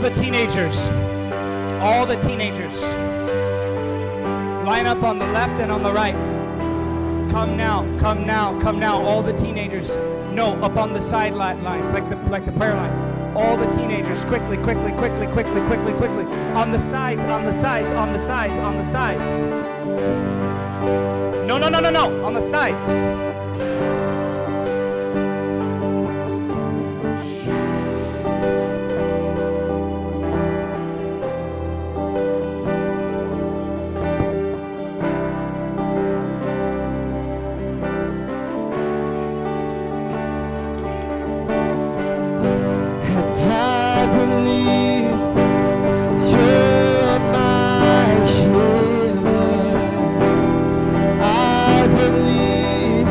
All the teenagers. All the teenagers. Line up on the left and on the right. Come now, come now, come now. All the teenagers. No, up on the side lines, like the prayer line. All the teenagers, quickly, quickly, quickly, quickly, quickly, quickly. On the sides, on the sides, on the sides, on the sides. No, no, no, no, no. On the sides. I believe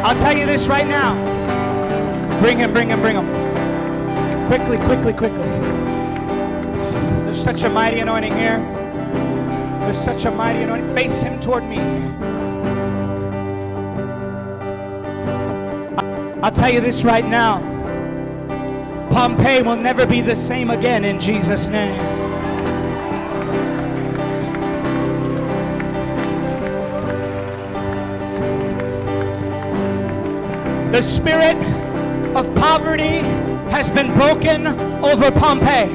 I'll tell you this right now. Bring him, bring him, bring him. Quickly, quickly, quickly. There's such a mighty anointing here. There's such a mighty anointing. Face him toward me. I'll tell you this right now. Pompeii will never be the same again in Jesus' name. The spirit of poverty has been broken over Pompeii.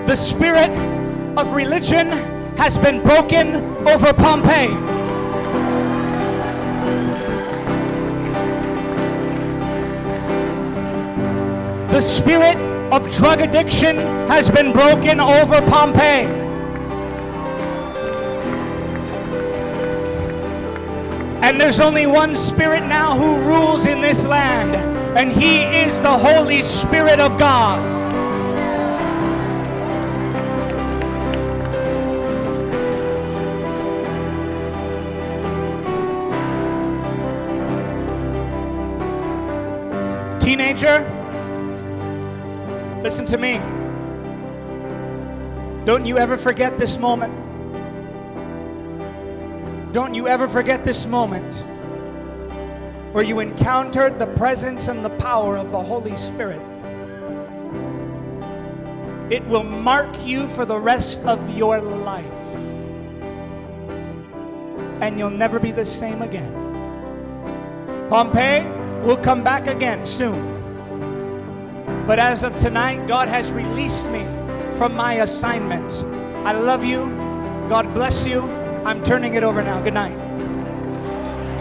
The spirit of religion has been broken over Pompeii. The spirit of drug addiction has been broken over Pompeii. And there's only one spirit now who rules in this land, and he is the Holy Spirit of God. Teenager, listen to me. Don't you ever forget this moment. Don't you ever forget this moment where you encountered the presence and the power of the Holy Spirit. It will mark you for the rest of your life. And you'll never be the same again. Pompeii will come back again soon. But as of tonight, God has released me from my assignment. I love you. God bless you. I'm turning it over now. Good night.